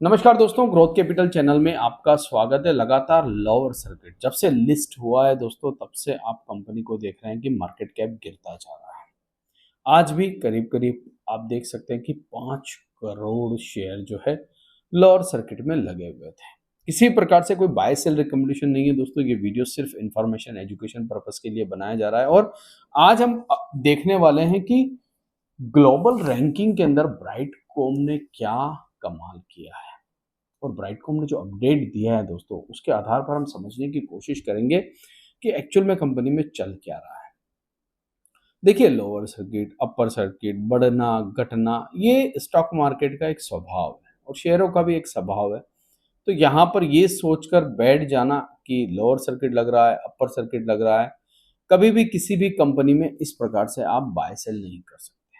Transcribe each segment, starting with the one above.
नमस्कार दोस्तों, growth capital channel में आपका स्वागत है। लगातार लोअर सर्किट जब से लिस्ट हुआ है दोस्तों, तब से आप कंपनी को देख रहे हैं कि मार्केट कैप गिरता जा रहा है। आज भी करीब करीब आप देख सकते हैं कि 5 करोड़ शेयर जो है लोअर सर्किट में लगे हुए थे। किसी प्रकार से कोई बाय सेल रिकमेंडेशन नहीं है दोस्तों, ये वीडियो सिर्फ इंफॉर्मेशन एजुकेशन पर्पस के लिए बनाया जा रहा है। और आज हम देखने वाले हैं कि ग्लोबल रैंकिंग के अंदर ब्राइटकॉम ने क्या कमाल किया है। और ब्राइटकॉम ने जो अपडेट दिया है दोस्तों, उसके आधार पर हम समझने की कोशिश करेंगे कि एक्चुअल में कंपनी में चल क्या रहा है। देखिए, लोअर सर्किट, अपर सर्किट, बढ़ना घटना, ये स्टॉक मार्केट का एक स्वभाव है और शेयरों का भी एक स्वभाव है। तो यहाँ पर ये सोचकर बैठ जाना कि लोअर सर्किट लग रहा है, अपर सर्किट लग रहा है, कभी भी किसी भी कंपनी में इस प्रकार से आप बाय सेल नहीं कर सकते।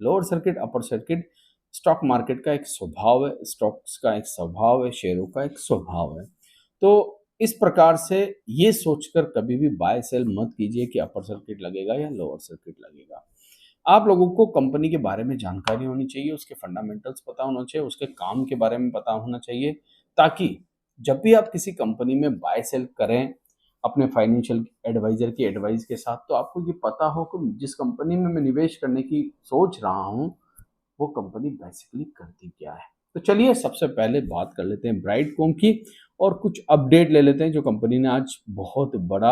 Lower circuit, upper circuit stock market का एक स्वभाव है, स्टॉक्स का एक स्वभाव है, शेयरों का एक स्वभाव है। तो इस प्रकार से ये सोचकर कभी भी बाय सेल मत कीजिए कि अपर सर्किट लगेगा या लोअर सर्किट लगेगा। आप लोगों को कंपनी के बारे में जानकारी होनी चाहिए, उसके फंडामेंटल्स पता होना चाहिए, उसके काम के बारे में पता होना चाहिए, ताकि जब भी आप किसी कंपनी में बाय सेल करें अपने फाइनेंशियल एडवाइजर की एडवाइस के साथ, तो आपको ये पता हो कि जिस कंपनी में मैं निवेश करने की सोच रहा हूँ वो कंपनी बेसिकली करती क्या है। तो चलिए सबसे पहले बात कर लेते हैं ब्राइटकॉम की और कुछ अपडेट ले लेते हैं जो कंपनी ने आज बहुत बड़ा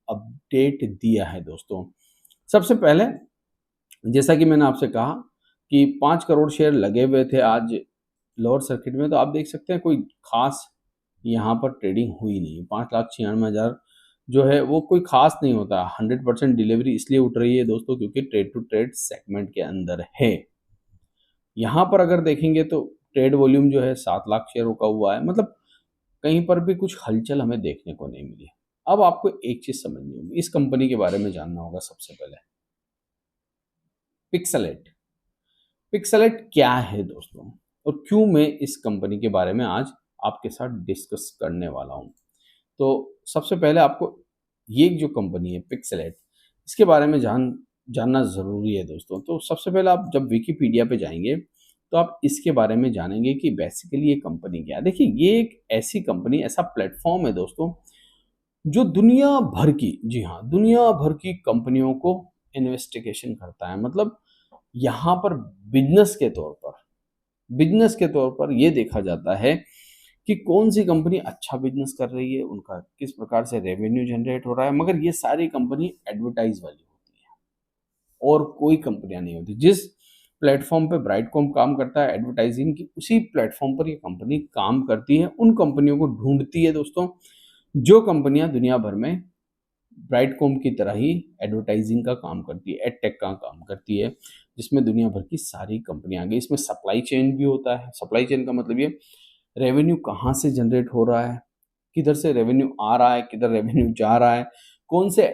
अपडेट दिया है दोस्तों। सबसे पहले, जैसा कि मैंने आपसे कहा कि 5 करोड़ शेयर लगे हुए थे आज लोअर सर्किट में, तो आप देख सकते हैं कोई खास यहाँ पर ट्रेडिंग हुई नहीं। 5,96,000 जो है वो कोई खास नहीं होता। 100% डिलीवरी इसलिए उठ रही है दोस्तों क्योंकि ट्रेड टू ट्रेड सेगमेंट के अंदर है। यहाँ पर अगर देखेंगे तो ट्रेड वॉल्यूम जो है 7 लाख शेयरों का हुआ है। मतलब कहीं पर भी कुछ हलचल हमें देखने को नहीं मिली। अब आपको एक चीज समझनी होगी, इस कंपनी के बारे में जानना होगा सबसे पहले। पिक्सेलेट। पिक्सेलेट क्या है दोस्तों, और क्यों मैं इस कंपनी के बारे में आज आपके साथ डिस्कस करने वाला हूँ। तो सबसे पहले आपको ये जो कंपनी है पिक्सेलेट, इसके बारे में जानना ज़रूरी है दोस्तों। तो सबसे पहले आप जब विकिपीडिया पे जाएंगे तो आप इसके बारे में जानेंगे कि बेसिकली ये कंपनी क्या है। देखिए, ये एक ऐसी कंपनी, ऐसा प्लेटफॉर्म है दोस्तों जो दुनिया भर की, जी हाँ, दुनिया भर की कंपनियों को इन्वेस्टिगेशन करता है। मतलब यहाँ पर बिजनेस के तौर पर, ये देखा जाता है कि कौन सी कंपनी अच्छा बिजनेस कर रही है, उनका किस प्रकार से रेवेन्यू जनरेट हो रहा है। मगर ये सारी कंपनी एडवर्टाइज वाली होती है और कोई कंपनियां नहीं होती। जिस प्लेटफॉर्म पे ब्राइटकॉम काम करता है एडवर्टाइजिंग की, उसी प्लेटफॉर्म पर ये कंपनी काम करती है। उन कंपनियों को ढूंढती है दोस्तों जो कंपनियां दुनिया भर में ब्राइटकॉम की तरह ही एडवर्टाइजिंग का काम करती है, एडटेक का काम करती है, जिसमें दुनिया भर की सारी कंपनियां आ गई। इसमें सप्लाई चेन भी होता है। सप्लाई चेन का मतलब ये, रेवेन्यू कहाँ से जनरेट हो रहा है, किधर से रेवेन्यू आ रहा है, किधर रेवेन्यू जा रहा है, कौन से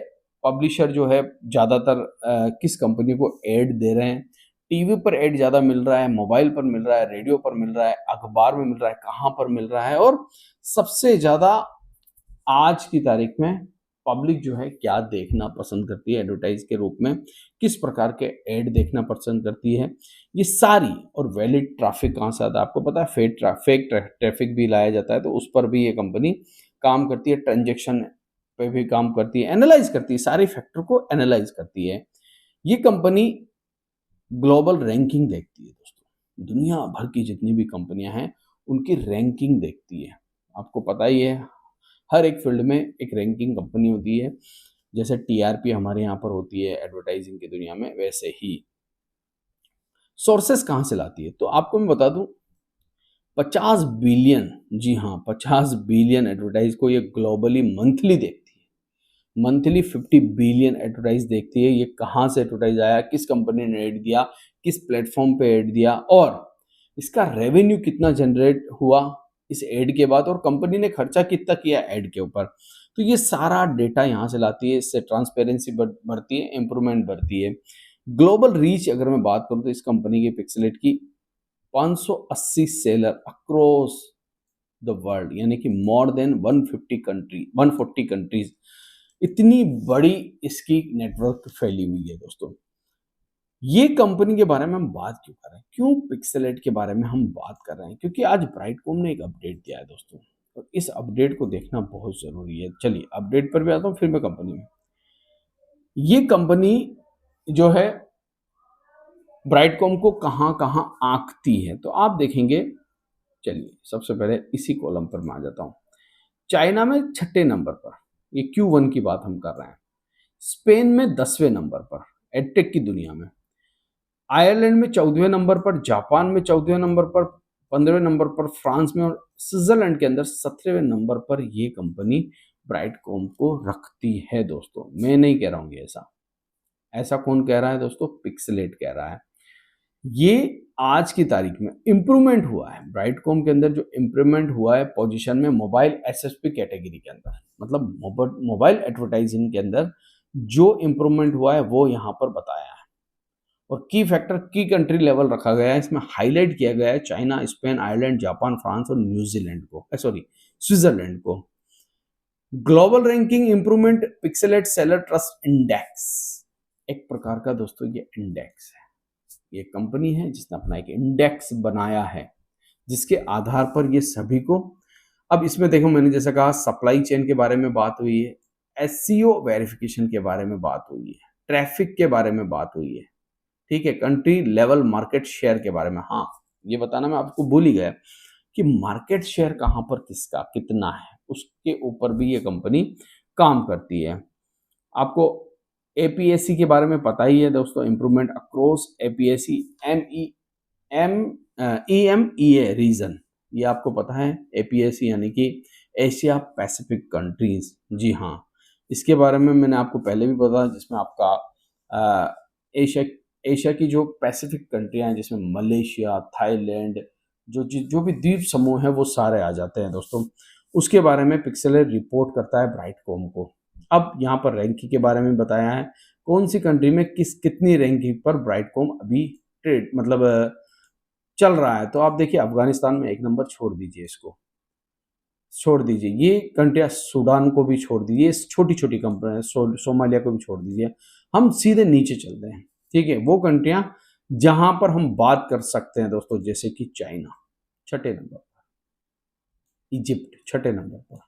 पब्लिशर जो है ज़्यादातर किस कंपनी को ऐड दे रहे हैं, टीवी पर ऐड ज़्यादा मिल रहा है, मोबाइल पर मिल रहा है, रेडियो पर मिल रहा है, अखबार में मिल रहा है, कहाँ पर मिल रहा है, और सबसे ज़्यादा आज की तारीख में पब्लिक जो है क्या देखना पसंद करती है एडवर्टाइज के रूप में, किस प्रकार के ऐड देखना पसंद करती है, ये सारी। और वैलिड ट्रैफिक कहाँ से आता है आपको पता है, फेक ट्रैफिक भी लाया जाता है, तो उस पर भी ये कंपनी काम करती है। ट्रांजेक्शन पे भी काम करती है, एनालाइज करती है, सारे फैक्टर को एनालाइज करती है। ये कंपनी ग्लोबल रैंकिंग देखती है दोस्तों, दुनिया भर की जितनी भी कंपनियां हैं उनकी रैंकिंग देखती है। आपको पता ही है, हर एक फील्ड में एक रैंकिंग कंपनी होती है। जैसे टीआरपी हमारे यहाँ पर होती है एडवर्टाइजिंग की दुनिया में, वैसे ही सोर्सेस कहाँ से लाती है। तो आपको मैं बता दूं, 50 बिलियन, जी हाँ, 50 बिलियन एडवर्टाइज को ये ग्लोबली मंथली देखती है। मंथली 50 बिलियन एडवर्टाइज देखती है। ये कहाँ से एडवर्टाइज आया, किस कंपनी ने ऐड दिया, किस प्लेटफॉर्म पे ऐड दिया, और इसका रेवेन्यू कितना जनरेट हुआ इस ऐड के बाद, और कंपनी ने खर्चा कितना किया ऐड के ऊपर। तो ये सारा डेटा यहाँ से लाती है। इससे ट्रांसपेरेंसी बढ़ती है, इंप्रूवमेंट बढ़ती है। ग्लोबल रीच अगर मैं बात करूँ तो इस कंपनी की पिक्सेलेट की 580 सेलर अक्रॉस द वर्ल्ड, यानी कि मोर देन 140 कंट्रीज, इतनी बड़ी इसकी नेटवर्क फैली हुई है दोस्तों। ये कंपनी के बारे में हम बात क्यों कर रहे हैं? क्यों पिक्सेलेट के बारे में हम बात कर रहे हैं? क्योंकि आज ब्राइटकॉम ने एक अपडेट दिया है दोस्तों, और इस अपडेट को देखना बहुत ज़रूरी है। चलिए अपडेट पर भी आता हूँ, फिर मैं कंपनी में। ये कंपनी जो है ब्राइटकॉम को कहाँ-कहाँ आँकती है, तो आप देखेंगे। चलिए सबसे पहले इसी कॉलम पर मैं आ जाता हूँ। चाइना में छठे नंबर पर, ये Q1 की बात हम कर रहे हैं। स्पेन में 10वें नंबर पर एडटेक की दुनिया में। आयरलैंड में 14वें नंबर पर, जापान में 14वें नंबर पर, 15वें नंबर पर फ्रांस में, और स्विट्जरलैंड के अंदर 17वें नंबर पर ये कंपनी ब्राइटकॉम को रखती है दोस्तों। मैं नहीं कह रहा हूँ ये ऐसा। ऐसा कौन कह रहा है दोस्तों? पिक्सेलेट कह रहा है। ये आज की तारीख में इम्प्रूवमेंट हुआ है। ब्राइटकॉम के अंदर जो इम्प्रूवमेंट हुआ है पोजीशन में, मोबाइल एसएसपी कैटेगरी के अंदर, मतलब मोबाइल एडवर्टाइजिंग के अंदर जो इम्प्रूवमेंट हुआ है वो यहाँ पर बताया है। और की फैक्टर, की कंट्री लेवल रखा गया है, इसमें हाईलाइट किया गया है China, Spain, Ireland, Japan, France और न्यूजीलैंड को, सॉरी स्विट्जरलैंड को। Global ranking improvement pixelate seller trust index, एक प्रकार का दोस्तों ये इंडेक्स है। ये कंपनी है जिसने अपना एक इंडेक्स बनाया है, जिसके आधार पर ये सभी को, अब इसमें देखो मैंने जैसा कहा सप्लाई चेन के बारे में बात हुई है, एससीओ वेरिफिकेशन के बारे में बात हुई है, ट्रैफिक के बारे में बात हुई है, ठीक है, कंट्री लेवल मार्केट शेयर के बारे में। हाँ, ये बताना मैं आपको भूल ही गया कि मार्केट शेयर कहाँ पर किसका कितना है, उसके ऊपर भी ये कंपनी काम करती है। आपको एपीएससी के बारे में पता ही है दोस्तों, improvement across APSC EMEA region, ये आपको पता है। एपीएससी यानी कि एशिया पैसिफिक कंट्रीज, जी हाँ, इसके बारे में मैंने आपको पहले भी बताया, जिसमें आपका एशिया एशिया की जो पैसिफिक कंट्रियां हैं, जिसमें मलेशिया, थाईलैंड, जो भी द्वीप समूह है वो सारे आ जाते हैं दोस्तों। उसके बारे में पिक्सेलर रिपोर्ट करता है ब्राइटकॉम को। अब यहाँ पर रैंकिंग के बारे में बताया है, कौन सी कंट्री में कितनी रैंकिंग पर ब्राइटकॉम अभी ट्रेड मतलब चल रहा है। तो आप देखिए अफगानिस्तान में 1 नंबर, छोड़ दीजिए इसको, छोड़ दीजिए ये कंट्रियां, सूडान को भी छोड़ दीजिए, छोटी छोटी कंपनियां, सोमालिया को भी छोड़ दीजिए, हम सीधे नीचे चलते हैं। ठीक है, वो कंट्रियां जहां पर हम बात कर सकते हैं दोस्तों, जैसे कि चाइना छठे नंबर पर, इजिप्ट छठे नंबर पर,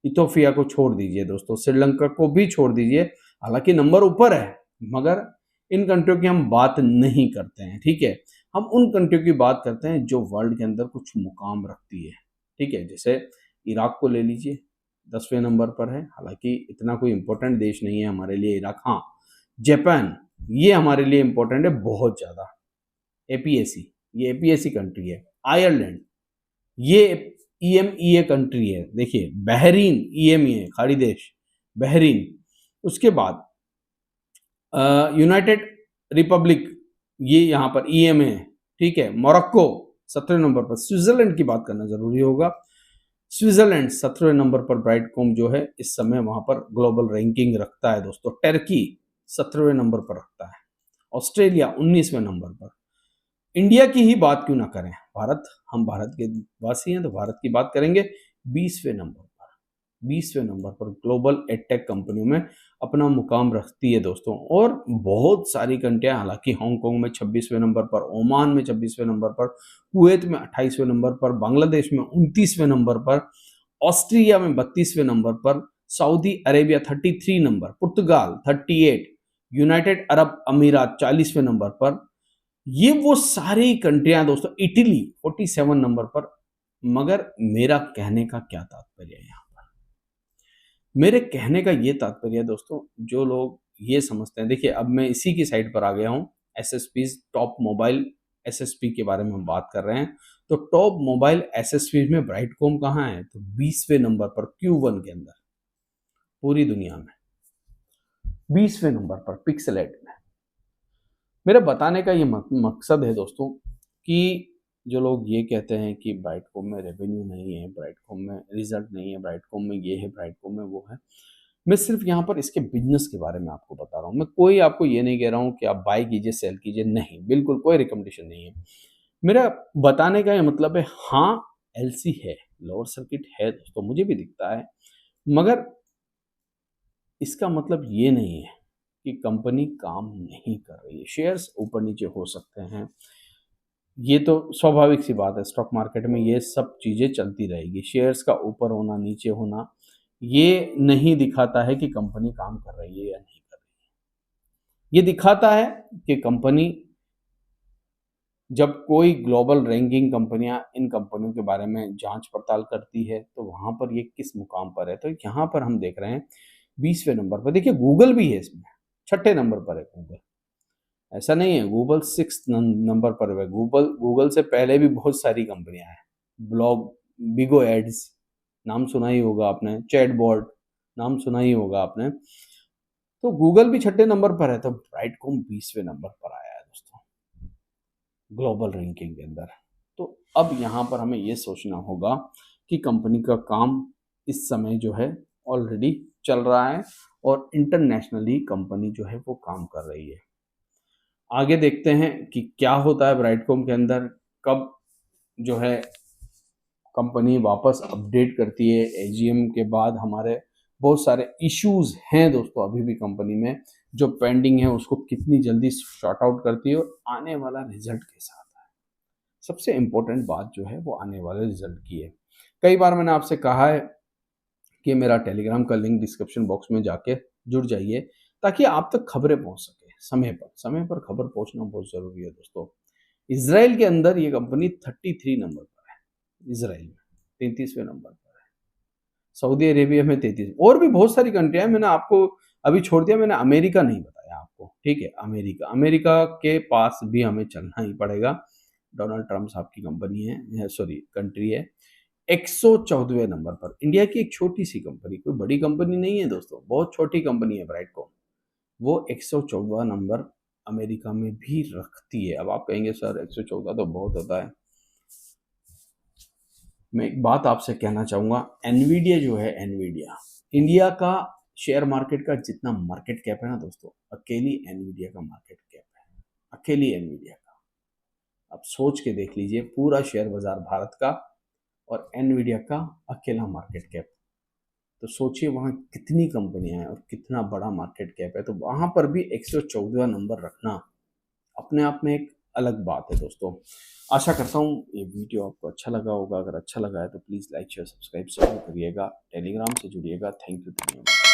इथोपिया को छोड़ दीजिए दोस्तों, श्रीलंका को भी छोड़ दीजिए, हालांकि नंबर ऊपर है, मगर इन कंट्रियों की हम बात नहीं करते हैं। ठीक है, हम उन कंट्रियों की बात करते हैं जो वर्ल्ड के अंदर कुछ मुकाम रखती है। ठीक है, जैसे इराक को ले लीजिए, 10वें नंबर पर है, हालांकि इतना कोई इंपॉर्टेंट देश नहीं है हमारे लिए इराक। हाँ, जापान, ये हमारे लिए इंपॉर्टेंट है बहुत ज़्यादा। एपीएसी, ये एपीएसी कंट्री है। आयरलैंड, ये ईएमईए कंट्री है। देखिए बहरीन, ईएमईए खाड़ी देश बहरीन। उसके बाद यूनाइटेड रिपब्लिक, ये यहाँ पर ईएमए है। ठीक है, मोरक्को 17वें नंबर पर। स्विट्जरलैंड की बात करना जरूरी होगा, स्विट्जरलैंड 17वें नंबर पर ब्राइटकॉम जो है इस समय वहां पर ग्लोबल रैंकिंग रखता है दोस्तों। टर्की 17वें नंबर पर रखता है। ऑस्ट्रेलिया 19वें नंबर पर। इंडिया की ही बात क्यों ना करें, भारत, हम भारत के वासी हैं तो भारत की बात करेंगे। 20वें नंबर पर, 20वें नंबर पर ग्लोबल एडटेक कंपनियों में अपना मुकाम रखती है दोस्तों। और बहुत सारी कंट्रियां, हालांकि हांगकांग में 26वें नंबर पर, ओमान में 26वें नंबर पर, कुवैत में 28वें नंबर पर, बांग्लादेश में 29वें नंबर पर, ऑस्ट्रिया में 32वें नंबर पर, सऊदी अरेबिया 33 नंबर, पुर्तगाल 38, यूनाइटेड अरब अमीरात 40वें नंबर पर। ये वो सारी कंट्रियां दोस्तों, इटली 47 नंबर पर। मगर मेरा कहने का क्या तात्पर्य है यहाँ पर? मेरे कहने का ये तात्पर्य है दोस्तों, जो लोग ये समझते हैं, देखिए अब मैं इसी की साइड पर आ गया हूँ, एसएसपी, टॉप मोबाइल एसएसपी के बारे में हम बात कर रहे हैं। तो टॉप मोबाइल एसएसपी में ब्राइटकॉम कहाँ है? तो 20वें नंबर पर, Q1 के अंदर, पूरी दुनिया में 20वें नंबर पर पिक्सेलेट में। मेरा बताने का ये मकसद है दोस्तों कि जो लोग ये कहते हैं कि ब्राइटकॉम में रेवेन्यू नहीं है, ब्राइटकॉम में रिजल्ट नहीं है, ब्राइटकॉम में ये है, ब्राइटकॉम में वो है, मैं सिर्फ यहाँ पर इसके बिजनेस के बारे में आपको बता रहा हूँ। मैं कोई आपको ये नहीं कह रहा हूँ कि आप बाय कीजिए, सेल कीजिए, नहीं, बिल्कुल कोई रिकमेंडेशन नहीं है। मेरा बताने का ये मतलब है, हाँ एलसी है, लोअर सर्किट है दोस्तों, मुझे भी दिखता है, मगर इसका मतलब ये नहीं है कि कंपनी काम नहीं कर रही है। शेयर्स ऊपर नीचे हो सकते हैं, ये तो स्वाभाविक सी बात है, स्टॉक मार्केट में ये सब चीज़ें चलती रहेगी। शेयर्स का ऊपर होना, नीचे होना, ये नहीं दिखाता है कि कंपनी काम कर रही है या नहीं कर रही है। ये दिखाता है कि कंपनी, जब कोई ग्लोबल रैंकिंग कंपनियां इन कंपनियों के बारे में जांच पड़ताल करती है, तो वहां पर ये किस मुकाम पर है। तो यहाँ पर हम देख रहे हैं 20वें नंबर पर। देखिए गूगल भी है इसमें, छठे नंबर पर है गूगल। ऐसा नहीं है, गूगल 6 नंबर पर है। गूगल गूगल से पहले भी बहुत सारी कंपनियां हैं। ब्लॉग, बिगो एड्स नाम सुना ही होगा आपने, चैटबॉट नाम सुना ही होगा आपने। तो गूगल भी छठे नंबर पर है, तो ब्राइटकॉम 20वें नंबर पर आया है दोस्तों ग्लोबल रैंकिंग के अंदर। तो अब यहाँ पर हमें ये सोचना होगा कि कंपनी का काम इस समय जो है ऑलरेडी चल रहा है और इंटरनेशनली कंपनी जो है वो काम कर रही है। आगे देखते हैं कि क्या होता है ब्राइटकॉम के अंदर, कब जो है कंपनी वापस अपडेट करती है। एजीएम के बाद हमारे बहुत सारे इश्यूज हैं दोस्तों अभी भी कंपनी में, जो पेंडिंग है उसको कितनी जल्दी शॉर्ट आउट करती है और आने वाला रिजल्ट के साथ है। सबसे इम्पोर्टेंट बात जो है वो आने वाले रिजल्ट की है। कई बार मैंने आपसे कहा है कि मेरा टेलीग्राम का लिंक डिस्क्रिप्शन बॉक्स में जाके जुड़ जाइए, ताकि आप तक खबरें पहुंच सके समय पर खबर पहुंचना बहुत ज़रूरी है दोस्तों। इसराइल के अंदर ये कंपनी 33 नंबर पर है, इसराइल में 33वें नंबर पर है, सऊदी अरेबिया में 33, और भी बहुत सारी कंट्रियां हैं। मैंने आपको अभी छोड़ दिया, मैंने अमेरिका नहीं बताया आपको, ठीक है। अमेरिका अमेरिका के पास भी हमें चलना ही पड़ेगा। डोनाल्ड ट्रंप साहब की कंपनी है, सॉरी कंट्री है, 114वें नंबर पर। इंडिया की एक छोटी सी कंपनी, कोई बड़ी कंपनी नहीं है दोस्तों, बहुत छोटी कंपनी है ब्राइटकॉम, वो 114वां नंबर अमेरिका में भी रखती है। अब आप कहेंगे सर 114 तो बहुत होता है। मैं एक बात आपसे कहना चाहूँगा, एनवीडिया जो है, एनवीडिया इंडिया का शेयर मार्केट का जितना मार्केट कैप है ना दोस्तों, अकेली एनवीडिया का मार्केट कैप है, अकेली एनवीडिया का। आप सोच के देख लीजिए, पूरा शेयर बाजार भारत का और एनवीडिया का अकेला मार्केट कैप। तो सोचिए वहाँ कितनी कंपनियां हैं और कितना बड़ा मार्केट कैप है। तो वहाँ पर भी 114वां नंबर रखना अपने आप में एक अलग बात है दोस्तों। आशा करता हूँ ये वीडियो आपको अच्छा लगा होगा। अगर अच्छा लगा है तो प्लीज़ लाइक शेयर सब्सक्राइब जरूर करिएगा, टेलीग्राम से जुड़िएगा। थैंक यू धन्यवाद।